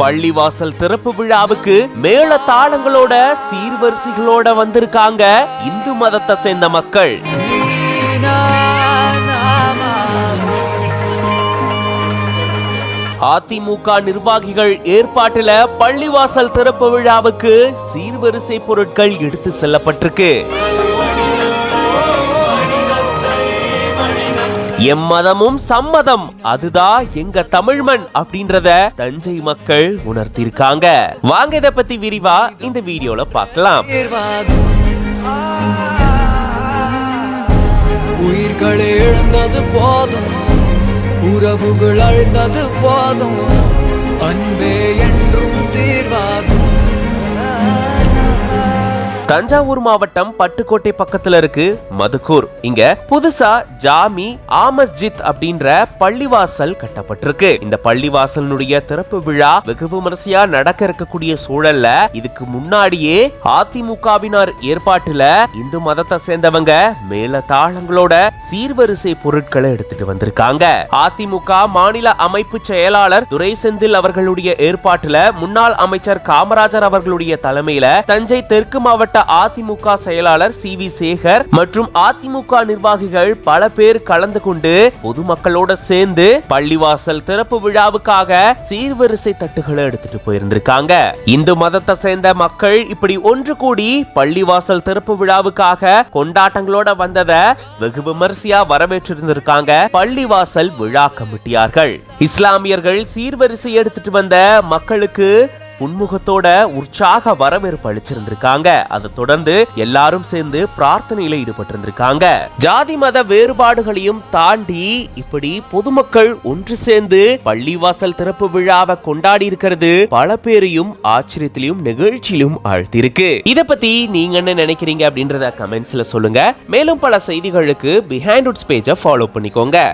பள்ளிவாசல் திறப்பு விழாவுக்கு மேள தாளங்களோட சீர்வரிசைகளோட வந்திருக்காங்க இந்து மதத்தை சேர்ந்த மக்கள். அதிமுக நிர்வாகிகள் ஏற்பாட்டுல பள்ளிவாசல் திறப்பு விழாவுக்கு சீர்வரிசை பொருட்கள் எடுத்து செல்லப்பட்டிருக்கு. எம்மதமும் சம்மதம், அதுதான் எங்க தமிழ் மண் அப்படின்றத தஞ்சை மக்கள் உணர்த்திருக்காங்க. வாங்க இத பத்தி விரிவா இந்த வீடியோல பார்க்கலாம். உயிர்களை இழந்தது போதும், உறவுகள் அழுந்தது போதும், அன்பே என்றும் தீர்வாகும். தஞ்சாவூர் மாவட்டம் பட்டுக்கோட்டை பக்கத்துல இருக்கு மதுக்கூர். இங்க புதுசா ஜாமி ஆமஸ்ஜித் அப்படின்ற பள்ளிவாசல் கட்டப்பட்டிருக்கு. இந்த பள்ளிவாசலுடைய திறப்பு விழா வெகு விமரிசையா நடக்க இருக்கக்கூடிய சூழல்ல இதுக்கு முன்னாடியே அதிமுகவினர் ஏற்பாட்டுல இந்து மதத்தை சேர்ந்தவங்க மேல தாளங்களோட சீர்வரிசை பொருட்களை எடுத்துட்டு வந்திருக்காங்க. அதிமுக மாநில அமைப்பு செயலாளர் துரை செந்தில் அவர்களுடைய ஏற்பாட்டுல முன்னாள் அமைச்சர் காமராஜர் அவர்களுடைய தலைமையில தஞ்சை தெற்கு மாவட்ட அதிமுக செயலாளர் சி.வி. சேகர் மற்றும் அதிமுக நிர்வாகிகள் பல பேர் கலந்து கொண்டு பொதுமக்களோட சேர்ந்து பள்ளிவாசல் திறப்பு விழாவுக்காக சீர்வரிசை தட்டுகளை எடுத்துட்டு போயிருந்திருக்காங்க. இந்து மதத்தை சேர்ந்த மக்கள் இப்படி ஒன்று கூடி பள்ளிவாசல் திறப்பு விழாவுக்காக கொண்டாட்டங்களோட வந்ததை வெகு விமரிசையா வரவேற்றிருந்திருக்காங்க பள்ளிவாசல் விழா கமிட்டியார்கள். இஸ்லாமியர்கள் சீர்வரிசை எடுத்துட்டு வந்த மக்களுக்கு புன்முகத்தோட உற்சாக வரவேற்பு அளிச்சிருந்திருக்காங்க. அதை தொடர்ந்து எல்லாரும் சேர்ந்து பிரார்த்தனையில ஈடுபட்டிருந்திருக்காங்க. ஜாதி மத வேறுபாடுகளையும் தாண்டி இப்படி பொதுமக்கள் ஒன்று சேர்ந்து பள்ளிவாசல் திறப்பு விழாவை கொண்டாடி இருக்கிறது பல பேரையும் ஆச்சரியத்திலும் நிகழ்ச்சியிலும் ஆழ்த்திருக்கு. இத பத்தி நீங்க என்ன நினைக்கிறீங்க அப்படின்றத கமெண்ட்ஸ்ல சொல்லுங்க. மேலும் பல செய்திகளுக்கு பிஹைண்ட் உட்ஸ் பேஜை ஃபாலோ பண்ணிக்கோங்க.